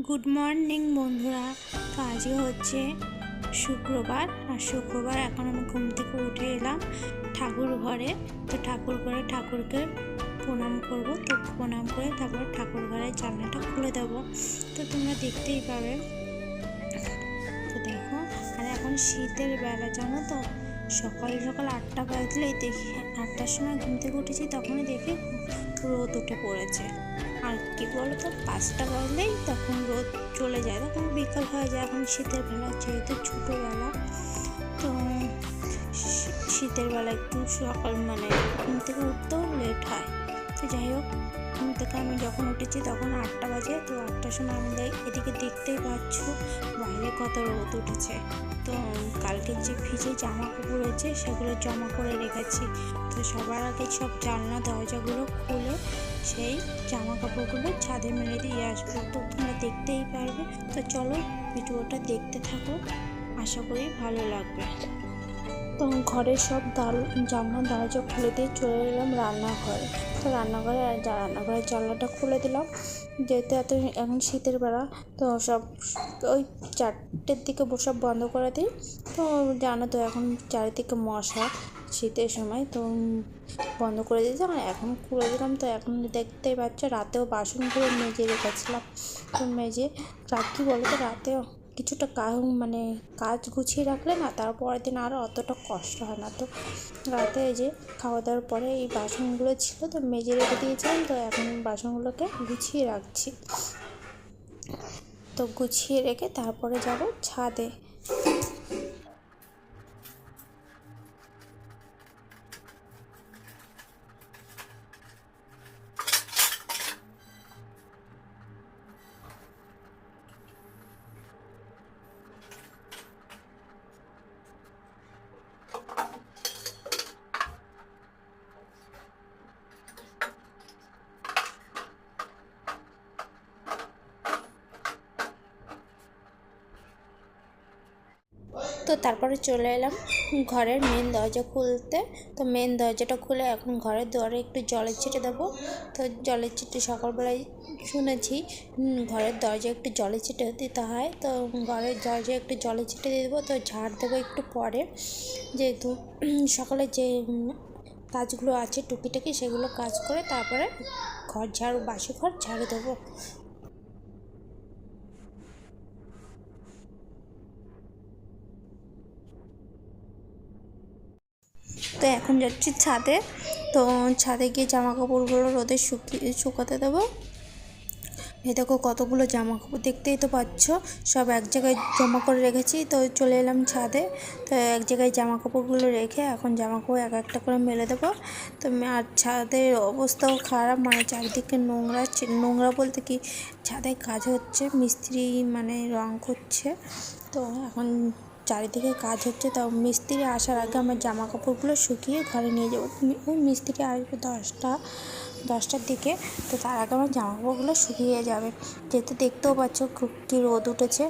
Good morning বন্ধুরা। তো আজকে হচ্ছে শুক্রবার, আর শুক্রবার এখন আমি ঘুম থেকে উঠে এলাম ঠাকুর ঘরে। তো ঠাকুর ঘরে ঠাকুরকে প্রণাম করব। তো প্রণাম করে তারপর ঠাকুর ঘরের জানলাটা খুলে দেব। তো তোমরা দেখতেই পাবে। তো দেখো, আর এখন শীতের বেলা, জানো তো, সকাল সকাল 8টা বাজলেই দেখি, 8টার সময় ঘুম থেকে উঠেছি তখনই দেখি রোদ উঠে পড়েছে। আর কি বলতো, 5টা বাজলেই তখন রোদ চলে যায়, তখন বিকাল হয়ে যায়। এখন শীতের বেলা, যেহেতু ছোটোবেলা, তো শীতের বেলা একটু সকাল ঘুম থেকে উঠতেও লেট হয়। তো যাই হোক, ঘুম থেকে আমি যখন উঠেছি তখন 8টা বাজে। তো 8টার সময় আমি এদিকে দেখতেই পাচ্ছ বাইরে কত রোদ উঠেছে। তো কালকে যে ভিজে জামা কাপড় রয়েছে সেগুলো জমা করে রেখেছি। তো সবার আগে সব জানলা দরজাগুলো খুলে সেই জামা কাপড়গুলো ছাদে মেলে দিয়ে আসবো। তো তোমরা দেখতেই পারবে। তো চলো ভিডিওটা দেখতে থাকো, আশা করি ভালো লাগবে। তো ঘরের সব জানলা দরজা খুলে দিয়ে চলে এলাম রান্নাঘরে। তো রান্নাঘরের জানলাটা খুলে দিলাম, যেহেতু এখন শীতের বেলা। তো সব ওই 4টের দিকে সব বন্ধ করে দিই। তো জানো তো এখন চারিদিকে মশা শীতের সময়, তো বন্ধ করে দিয়েছিলাম, এখন খুলে দিলাম। তো এখন দেখতেই পাচ্ছ রাতেও বাসনগুলো মেজে রেখেছিলাম। তো মেজে রাখি, বলো তো, রাতেও কিছুটা কাজ গুছিয়ে রাখলে না, তারপরের দিন আরও অতটা কষ্ট হয় না। তো রাতে এই যে খাওয়া দাওয়ার পরে এই বাসনগুলো ছিল, তো মেজে রেখে দিয়েছিলাম। তো এখন বাসনগুলোকে গুছিয়ে রাখছি। তো গুছিয়ে রেখে তারপরে যাব ছাদে। তো তারপরে চলে এলাম ঘরের মেন দরজা খুলতে। তো মেন দরজাটা খুলে এখন ঘরের দুয়ারে একটু জলের ছিটে দেবো। তো জলের ছিটে সকালবেলায় শুনেছি ঘরের দরজা একটু জলের ছিটে দিতে হয়। তো ঘরের দরজায় একটু জলের ছিটে দিয়ে দেবো। তো ঝাড় দেবো একটু পরে, যেহেতু সকালে যে কাজগুলো আছে টুকিটাকি, সেগুলো কাজ করে তারপরে বাসি ঘর ঝাড়ু দেবো। তো এখন যাচ্ছি ছাদে। তো ছাদে গিয়ে জামা কাপড়গুলো রোদে শুকাতে দেবো। এই দেখো কতগুলো জামা কাপড়, দেখতেই তো পাচ্ছ, সব এক জায়গায় জমা করে রেখেছি। তো চলে এলাম ছাদে। তো এক জায়গায় জামা কাপড়গুলো রেখে এখন জামা কাপড় এক একটা করে মেলে দেবো। তো আর ছাদের অবস্থাও খারাপ, চারিদিকে নোংরা বলতে কি, ছাদে কাজ হচ্ছে, মিস্ত্রি রং করছে। তো এখন চারিদিকে কাজ হচ্ছে, তাও মিস্ত্রি আসার আগে আমার জামা কাপড়গুলো শুকিয়ে ঘরে নিয়ে যাবো। ওই মিস্ত্রি আসবে 10টার দিকে। তো তার আগে আমার জামা কাপড়গুলো শুকিয়ে যাবে, যেহেতু দেখতেও পাচ্ছ কী রোদ উঠেছে।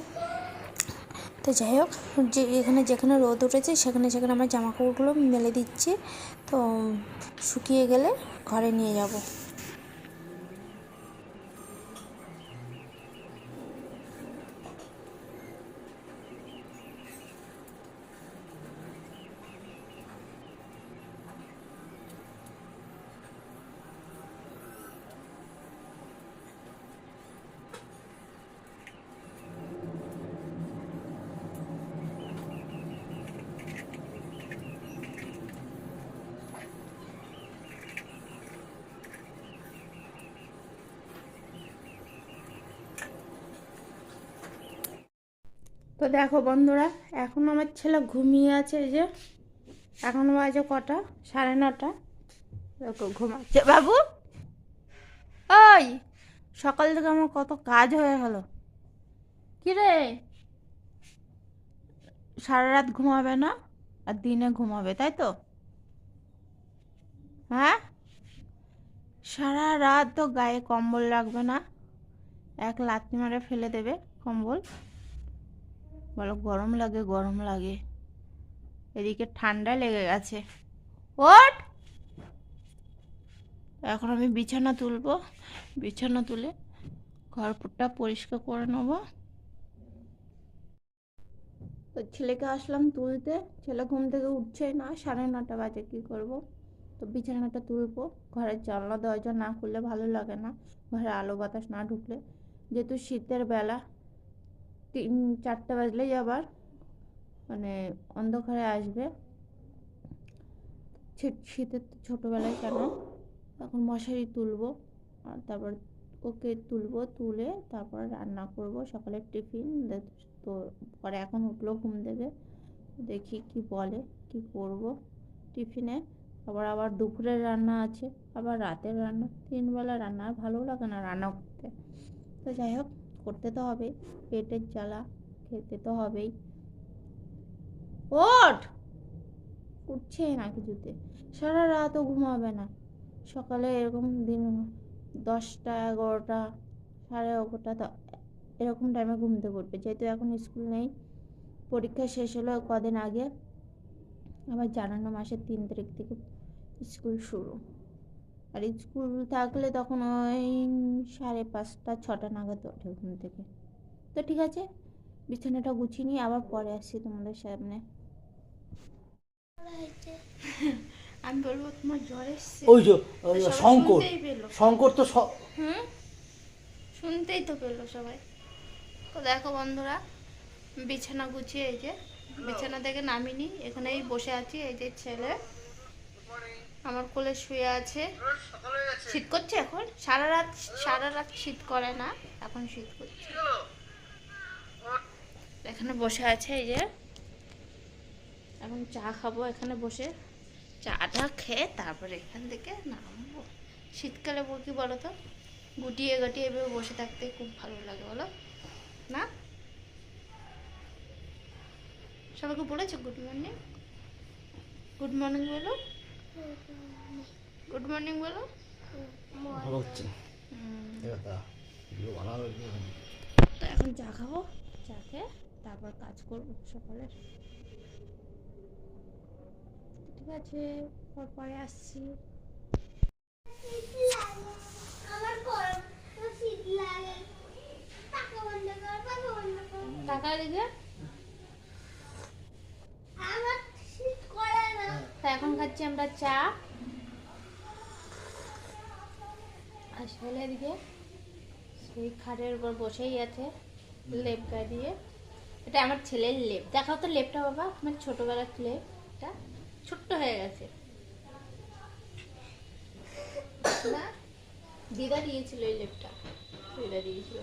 তো যাই হোক, যেখানে রোদ উঠেছে সেখানে আমার জামা কাপড়গুলো মেলে দিচ্ছি। তো শুকিয়ে গেলে ঘরে নিয়ে যাব। তো দেখো বন্ধুরা, এখন আমার ছেলে ঘুমিয়ে আছে। এই যে এখন বাজে কটা, 9:30। দেখো ঘুমাচ্ছে বাবু। ওই সকাল থেকে আমার কত কাজ হয়ে গেল। কি রে, সারা রাত ঘুমাবে না আর দিনে ঘুমাবে, তাই তো? হ্যাঁ, সারা রাত তো গায়ে কম্বল রাখবে না, এক লাথি মারে ফেলে দেবে কম্বল। বলো গরম লাগে, গরম লাগে, এদিকে ঠান্ডা লেগে গেছে। ওঠ, এখন আমি বিছানা তুলবো। বিছানা তুলে ঘরটা পরিষ্কার করে নেবো। তো ছেলেকে আসলাম তুলতে, ছেলে ঘুম থেকে উঠছে না, 9:30 বাজে। কী করব? তো বিছানাটা তুলবো। ঘরের জানলা দরজা না খুললে ভালো লাগে না, ঘরে আলো বাতাস না ঢুকলে। যেহেতু শীতের বেলা, 3-4 বাজলেই আবার মানে অন্ধকারে আসবে। শীতের তো ছোটোবেলায় কেন, এখন মশারি তুলবো, আর তারপর ওকে তুলবো, তুলে তারপর রান্না করব সকালের টিফিন। তো পরে এখন উঠলো ঘুম থেকে, দেখি কি বলে, কি করব টিফিনে। আবার দুপুরের রান্না আছে, আবার রাতের রান্না, 3 বেলা রান্না। আর ভালো লাগে না রান্না করতে। তো যাই হোক, করতে তো হবেই, পেটের জ্বালা, খেতে তো হবেই। ওঠ! উঠছে না কিছুতে, সারা রাতও ঘুমাবে না। সকালে এরকম দিন 10টা 11টা 11:30 এরকম টাইমে ঘুম থেকে উঠবে। যেহেতু এখন স্কুল নেই, পরীক্ষা শেষ হলো কদিন আগে, আবার জানুয়ারি মাসের 3 তারিখ থেকে স্কুল শুরু। আর স্কুল থাকলে তখন ওই 5:30 6টা নাগাদ ওঠে ঘুম থেকে। তো ঠিক আছে, বিছানাটা গুছিয়ে নিয়ে আবার পরে আসছি তোমাদের সামনে। আমি বলবো তোমার জ্বর এসছে, ওই যে শঙ্কর, শঙ্কর তো শুনতেই তো পেলো সবাই। তো দেখো বন্ধুরা, বিছানা গুছিয়ে, এই যে বিছানা থেকে নামিনি, এখানেই বসে আছি। এই যে ছেলে আমার কোলে শুয়ে আছে। শীত করছে এখন, সারা রাত শীত করে না, এখন শীত করছে। এখানে বসে আছে, এই যে এখন চা খাবো এখানে বসে। চাটা খেয়ে তারপরে এখান থেকে নামবো। শীতকালে কি বলো তো, গুটিয়ে গাটিয়ে এভাবে বসে থাকতে খুব ভালো লাগে, বলো না? সবাইকে বলেছো গুড মর্নিং? গুড মর্নিং বলো, গুড মর্নিং বলো। তো এখন চা খাবো, চা খেয়ে তারপর কাজ করবো সকালে। ঠিক আছে, পরে আসছি। টাকা দিকে এখন খাচ্ছি আমরা চা। আর ছেলে দিকে সেই খাটের উপর বসেই আছে, লেপ গাড়িয়ে। এটা আমার ছেলের লেপ, দেখাও তো লেপটা বাবা, আমার ছোটবেলার লেপ। এটা ছোট্ট হয়ে গেছে না, দিদা দিয়েছিল এই লেপটা, দিদা দিয়েছিল।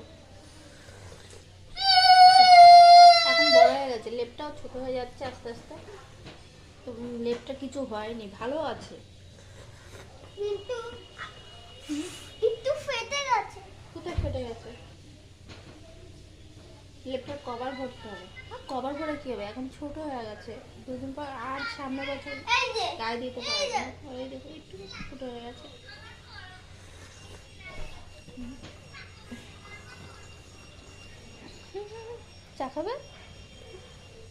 এখন বড় হয়ে গেছে, লেপটাও ছোট হয়ে যাচ্ছে আস্তে আস্তে। তো লেপটা কিছু হয়নি, ভালো আছে, কিন্তু একটু ফেটে গেছে। কোথায় ফেটে গেছে? লেপটার কভার ভরতে হবে। কভার ভরে কি হবে, এখন ছোট হয়ে গেছে, 2 দিন পর আর সামনে বছর গায়ে দিতে পারবে না। ওই দেখো একটু ছোট হয়ে গেছে। চা খাবে?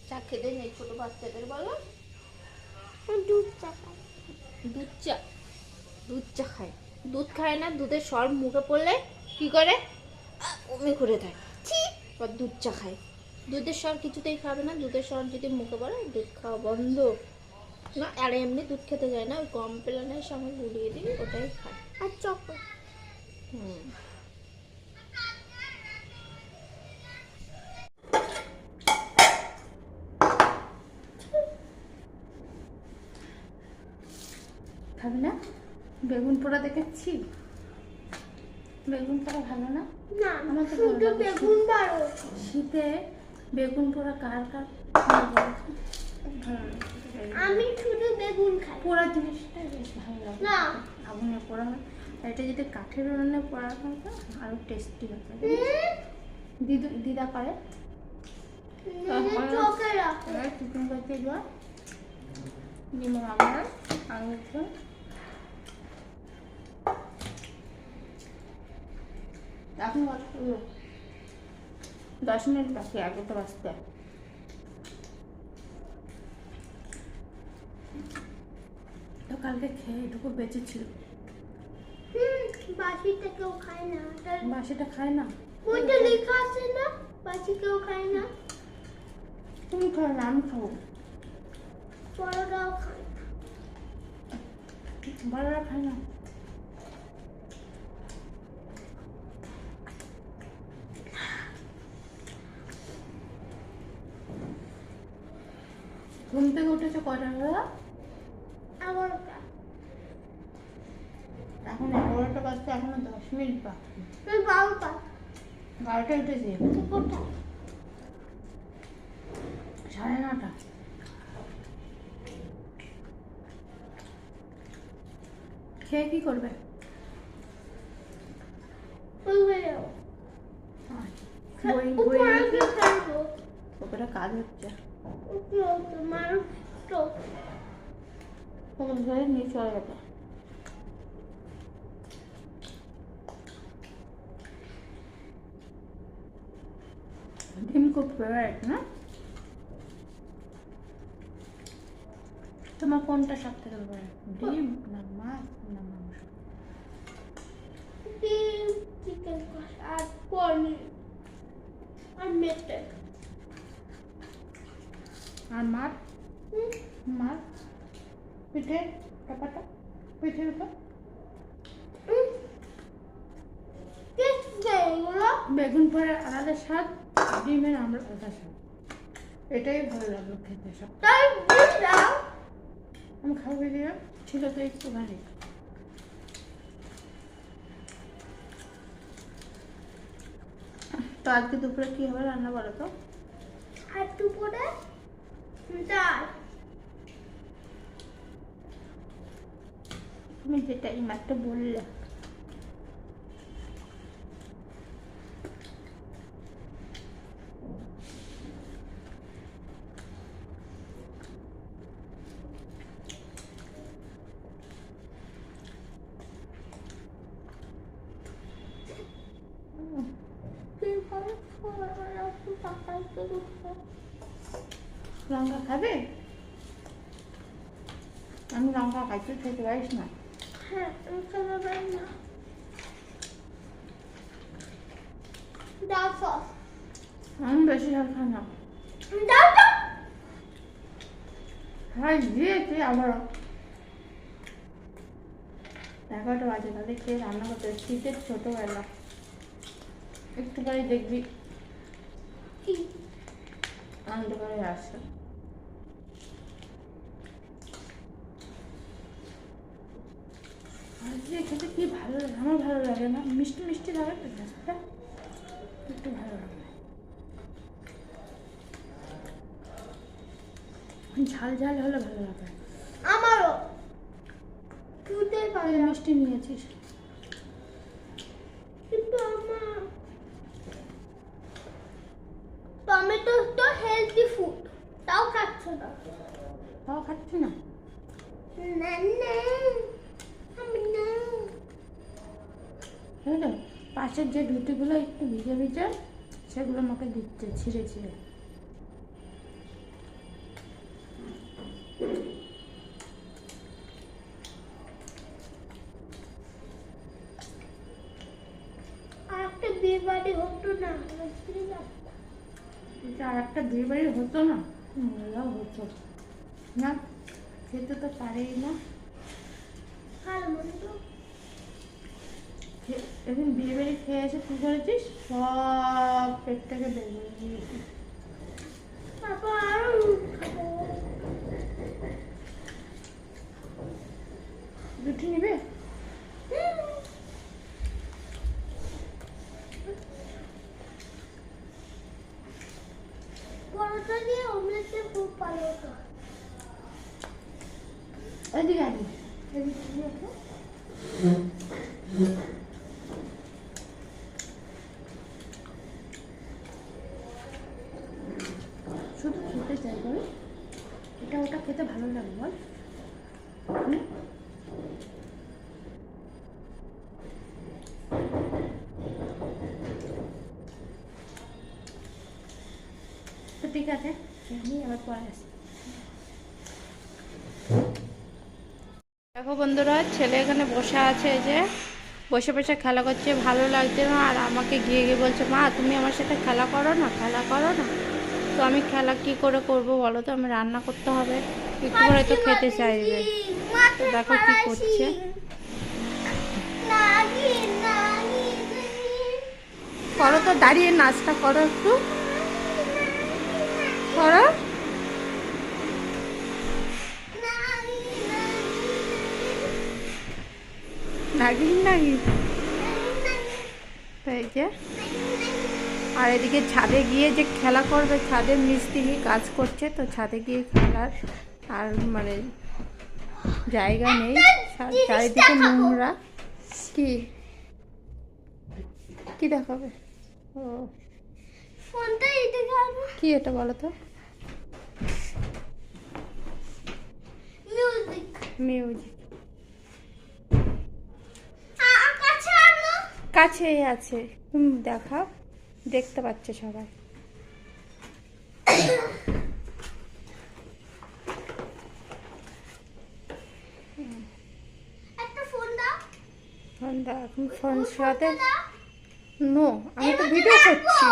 চা খেতে নেই ছোট বাচ্চাদের, বলো? দুধ চা খায়। দুধ চা, দুধ চা খায়? দুধ খায় না, দুধের সর মুখে পড়লে কি করে, বমি করে দেয়। আর দুধ চা খায়? দুধের সর কিছুতেই খাবে না, দুধের সর যদি মুখে পড়ে দুধ খাওয়া বন্ধ না। আর এমনি দুধ খেতে যায় না, ওই কমপ্লেনের সঙ্গে গুলিয়ে দিই, ওটাই খায়। আর চকলেট, খাবে না? বেগুন পোড়া দেখেছি, বেগুন পোড়া ভালো না? না, আমার তো বেগুন ভালো। শীতে বেগুন পোড়া কার কার ভালো লাগে? আমি শুধু বেগুন খাই। পোড়া জিনিসটা বেশ ভালো লাগে না, আগুনে পোড়া হয়। এটা যদি কাঠের উনুনে পোড়া হয় তো আরো টেস্টি হবে। দিদা করে চিকেন করতে যাওয়া ডিম আমার আলু একটু। এখন 10 মিনিট বাকি, আগে তো বাঁচতে। তো কালকে খেয়ে এটুকু বেঁচে ছিল। বাসিটা কেউ খায় না, বাসিটা খায় না। ওইটা লেখা আছে না বাচ্চা কেউ খায় না, তুমি খাও না, আমি খাবো। বড়রাও খায় না। বড়রা খায় না। ঘুম থেকে উঠেছে কটা বেলা? 11টা। এখন 11টা বাজতে এখনো 10 মিনিট বাকি। তুই 12টা। 12টায় উঠেছি। কোথায়? 9:30। খেয়ে কি করবে? ওই বেরো। বই উপরে কি খাবো? ওপরে কাজ হচ্ছে। উপরে মানুষ তো ওকে ধরে নিয়ে চলে যেতে। ডিম খুব ফেভারিট না? তোমার কোনটা সব থেকে ফেভারিট? ডিম না মাছ না মাংস? ডিম, চিকেন কষা আর পনির আর মেটে। আর মাছ? মাছ পিঠে টাপাটা পিঠে তো বেগুন পরে আলাদা স্বাদ, ডিমের আমরা আলাদা স্বাদ। এটাই ভালো লাগলো খেতে সব। তাই ডিম দাও। আমি খাবো দিয়ে ছিল তো একটু ভারী। তো আজকে দুপুরে কি হবে রান্না বলো তো? আর দুপুরে ডাল। তুমি যেটা এই মাত্র বললে। লঙ্কা খাবে? আমি লঙ্কা খাই, তুই খেতে পারিস না। হ্যাঁ, আমি খেতে পারি না। ডাল সস। আমি বেশি ঝাল খাই না। ডাল দাও। খাই দিয়েছি আবারও। 11টা বাজে, তাহলে খেয়ে রান্না করতে শীতের ছোটবেলা একটুখানি দেখবি কি? অন্ধকারে আসে। আজকে খেতে কি ভালো লাগে, আমার ভালো লাগে না, মিষ্টি মিষ্টি লাগে তো টেস্টটা একটু ভালো লাগে। ঝাল ঝাল হলে ভালো লাগে। আমারও খেতে পারি তুই না। মিষ্টি নিয়েছিস? কিন্তু আমার টমেটো তো হেলদি ফুড, তাও খাচ্ছ না। তাও খাচ্ছি না। না না, আমি না। এই তো পাশের যে রুটিগুলো একটু ভিজে ভিজে সেগুলো আমাকে দিচ্ছে ছিঁড়ে ছিঁড়ে। আর একটা বিয়ে বাড়ি হতো না, এটা আর একটা বিয়ে বাড়ি হতো না, মজাও হতো না, খেতে তো পারেই না। ভালো মতো এদিন বিয়ে বাড়ি খেয়ে এসে কি করেছিস? সব পেট থেকে বেরিয়ে দিয়েছিস। তারপর আরো খাবো। রুটি নিবে? পরোটা দিয়ে অমলেটে খুব ভালো হতো। এদিকে আসিস, এদিকে আসো। শুধু খেতে চাই বল, এটা ওটা খেতে ভালো লাগে বল। তো ঠিক আছে, আমি আবার পরে আসি। দেখো বন্ধুরা, ছেলে এখানে বসে আছে, এই যে বসে বসে খেলা করছে, ভালো লাগছে না। আর আমাকে গিয়ে গিয়ে বলছে, মা তুমি আমার সাথে খেলা করো না, খেলা করো না। তো আমি খেলা কি করে করব বলো তো, আমি রান্না করতে হবে, একটু করে তো খেতে চাইবে। তো দেখো কি করছে। করো তো, দাঁড়িয়ে নাচটা করো একটু, করো। নাগিন নাগিন। এই যে, আর এদিকে ছাদে গিয়ে যে খেলা করবে, ছাদের মিস্ত্রি কাজ করছে, তো ছাদে গিয়ে খেলার আর মানে জায়গা নেই, চারিদিকে নোংরা। কি কি দেখাবে? ও ফোনটা এটা গানো কি এটা বলো তো? Music music. কাছে আনো কাছেই আছে, তুমি দেখাও, দেখতে পাচ্ছে সবাই। একটা ফোন দাও ফোন দাও, এখন ফোন সাথে নো, আমি তো ভিডিও করছি।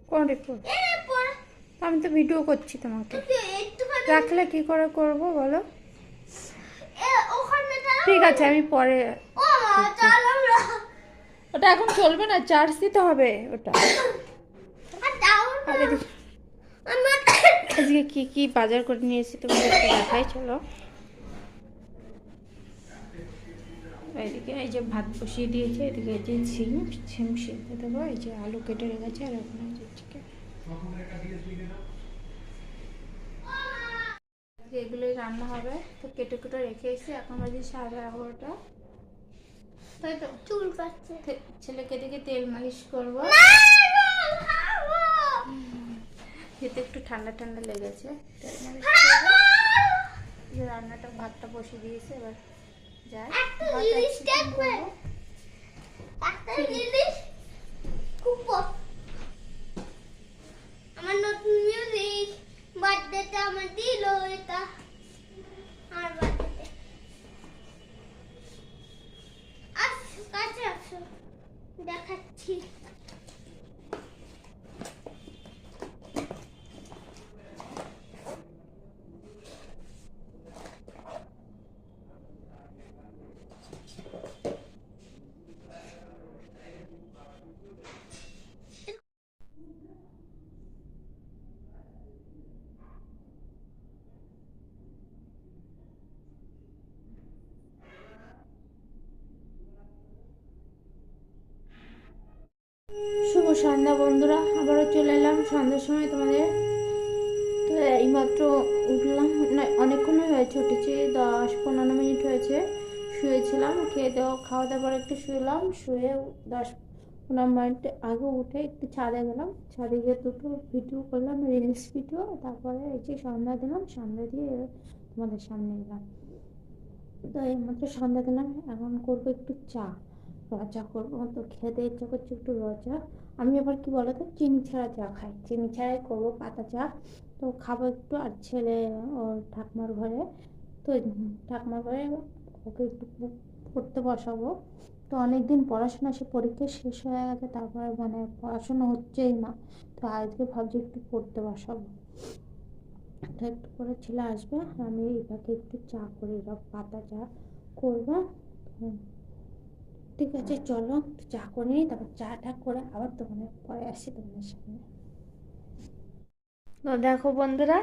কোন রিপোর্ট? আমি তো ভিডিও করছি তোমাকে, রাখলে কি করে করব বলো? ঠিক আছে, আমি পরে। ওটা এখন চলবে না, চার্জ দিতে হবে ওটা। আর আজকে কি কি বাজার করে নিয়ে এসেছি তোমাদেরকে দেখাই, চলো। এইদিকে এই যে ভাত বসিয়ে দিয়েছে, এদিকে এই যে সিম সিদ্ধ দেবো, এই যে আলু কেটে রেখেছে, আর এখন এই যে চিকেন। এগুলোই রান্না হবে, তো কেটে কেটে রেখে এসে এখন বাজে 11:30। তাই তো, চুল কাটছে ছেলেকে দিকে তেল মালিশ করবো, যেতে একটু ঠান্ডা ঠান্ডা লেগেছে, তেল মালিশ করবো। যে রান্নাটা ভাতটা বসিয়ে দিয়েছে, এবার যাই আমার নতুন মিউজিক বার্থডেটা আমার দিল এটা আর বার্থডে আসো কাছে আসো দেখাচ্ছি শুভ সন্ধ্যা বন্ধুরা, আবারও চলে এলাম সন্ধ্যার সময় তোমাদের। তো এইমাত্র উঠলাম, না অনেকক্ষণই হয়েছে, উঠেছি 10-15 মিনিট হয়েছে। শুয়েছিলাম, খেয়ে দেওয়া খাওয়া দাওয়ার পর একটু শুয়েলাম, শুয়ে 10-15 মিনিট আগে উঠে একটু ছাদে গেলাম, ছাদে গিয়ে দুটো ভিডিও করলাম, রিলস ভিডিও। তারপরে এই যে সন্ধ্যা দিলাম, সন্ধ্যা দিয়ে তোমাদের সামনে এলাম। তো এইমাত্র সন্ধ্যা দিলাম, এখন করবো একটু চা, রচা করবো। তো খেতে ইচ্ছা করছে একটু রচা। আমি আবার কি বলতো, চিনি ছাড়া চা খাই, চিনি ছাড়াই করবো, পাতা চা। তো খাবো একটু, আর ছেলে ওর ঠাকুমার ঘরে, তো ঠাকুমার ঘরে ওকে একটু পড়তে বসাবো। তো অনেকদিন পড়াশোনা, সে পরীক্ষা শেষ হয়ে গেছে, তারপরে মানে পড়াশোনা হচ্ছেই না। তো আজকে ভাবছি একটু পড়তে বসাবো। তো একটু করে ছেলে আসবে, আমি এটাকে একটু চা করে পাতা চা করবো। ঠিক আছে, চলো চা করে নিই, তারপর চাটা করে আবার তোমাদের পরে আসি তোমাদের সামনে। তো দেখো বন্ধুরা,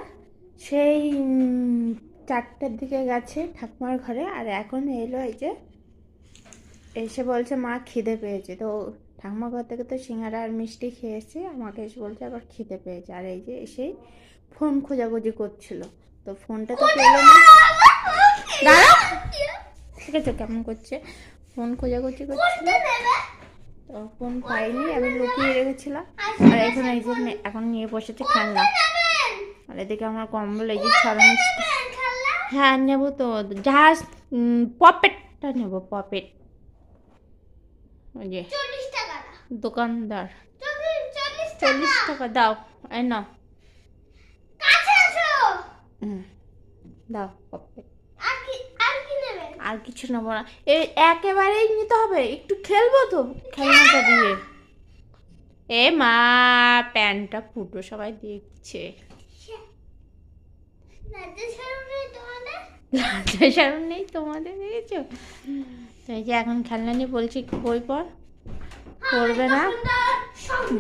সেই 4টার দিকে গেছে ঠাকুমার ঘরে, আর এখন এলো, এই যে এসে বলছে মা খিদে পেয়েছে। তো ঠাকুমার ঘর থেকে তো সিঙ্গারা আর মিষ্টি খেয়েছে, আমাকে এসে বলছে আবার খিদে পেয়েছে। আর এই যে এসেই ফোন খোঁজাখুঁজি করছিল, তো ফোনটা তো পেলো না। দাঁড়া, ঠিক আছে, কেমন করছে, ফোন খোঁজাখুঁজি করছিল, তো ফোন পাইনি, আমি লুকিয়ে রেখেছিলাম। আর এখন এই যে এখন নিয়ে বসেছে খেলনা, আর এদিকে আমার কম্বল এই যে ছড়ানো। হ্যাঁ নেবো তো, জাহাজ পপেটটা নেবো, পপেট। ওই যে দোকানদার 40 টাকা দাও, এই নাও, দাও পপেট। আর কিছু নেবো না, এই একেবারেই নিতে হবে, একটু খেলবো তো খেলনাটা দিয়ে। এ মা, প্যান্টটা ফুটো, সবাই দেখছে। লজ্জা শরম নেই তোমাদের, দেখেছো? তো এই যে এখন খেলনা নিয়ে বলছি বই পড়, পড়বে না।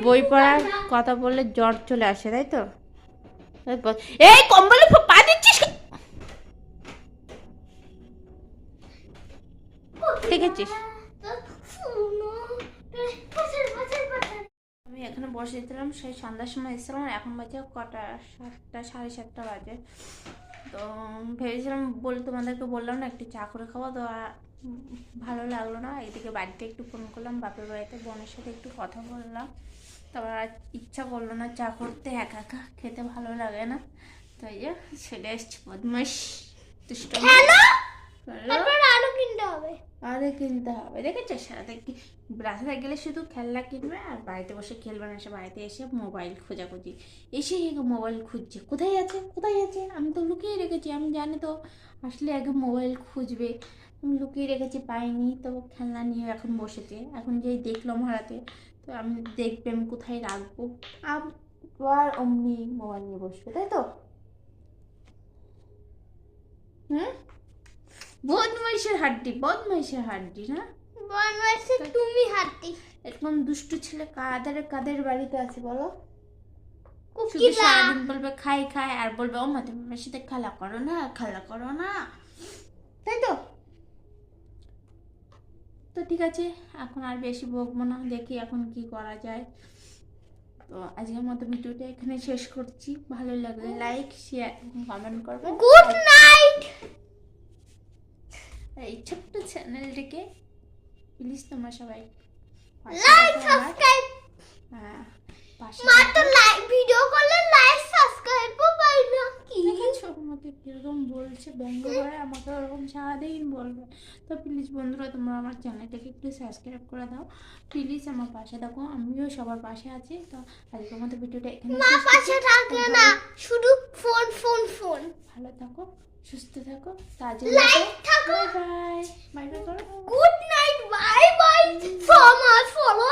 বই পড়ার কথা বললে জ্বর চলে আসে, তাই তো? এই কম্বলে পা দিচ্ছিস, দেখেছিস? আমি এখানে বসে দিলাম, সেই সন্ধ্যার সময় এসেছিলাম, আর এখন বাজে কটা, 7টা 7:30 বাজে। তো ভেবেছিলাম তোমাদেরকে বললাম না একটু চা করে খাবো, তো ভালো লাগলো না। এদিকে বাড়িতে একটু ফোন করলাম, বাপের বাড়িতে বোনের সাথে একটু কথা বললাম, তারপর আর ইচ্ছা করলো না চা করতে, একা একা খেতে ভালো লাগে না। তো এই যে ছেলে এসছে বদমাইশ, দুষ্ট। আরো কিনতে হবে, আরে কিনতে হবে, দেখেছো? সারাতে কি রাস্তায় গেলে শুধু খেলনা কিনবে আর বাড়িতে বসে খেলবে না, এসে বাড়িতে এসে মোবাইল খোঁজাখুঁজি, এসে মোবাইল খুঁজছে, কোথায় আছে কোথায় আছে, আমি তো লুকিয়ে রেখেছি, আমি জানি তো আসলে আগে মোবাইল খুঁজবে, আমি লুকিয়ে রেখেছি পাইনি, তো খেলনা নিয়ে এখন বসেছে। এখন যেই দেখলাম হারাতে, তো আমি দেখবে আমি কোথায় রাখবো, আবার অমনি মোবাইল নিয়ে বসবে, তাই তো? হুম, বদমাইশের হাড্ডি, বদমাইশের হাড্ডি না? বদমাইশে তুমি হাঁটি। এরকম দুষ্টু ছেলে কাদের বাড়িতে আছে বলো? শুধু কুকিলা সারাদিন বলবে খাই খাই, আর বলবে ও মা তুমি আমার সাথে খেলা করো না, খেলা করো না, তাই তো? তো ঠিক আছে, এখন আর বেশি বকবো না, দেখি এখন কি করা যায়। তো আজকের মতো ভিডিওটা এখানে শেষ করছি। ভালো লাগলে লাইক শেয়ার কমেন্ট করবে। Good night. এই ছোট্ট চ্যানেলটিকে প্লিজ তোমরা সবাই লাইক সাবস্ক্রাইব, হ্যাঁ পাশে মাত্র লাইক ভিডিও করলে লাইক সাবস্ক্রাইব পাই না কি? দেখেছো আমাকে কিরকম বলছে, ব্যঙ্গ করে আমাকে ওরকম সারাদিন বলবে। তো প্লিজ বন্ধুরা তোমরা আমার চ্যানেলটাকে একটু সাবস্ক্রাইব করে দাও, প্লিজ আমার পাশে থাকো, আমিও সবার পাশে আছি। তো আজকের মতো ভিডিওটা এখানে মা শেষ করছি। পাশে থাকে না, শুধু ফোন ফোন ফোন। ভালো থাকো, সুস্থ থাকো, তাজ লাইক থাকো। বাই বাই, বাই বাই করো। Good night, bye buy from us follow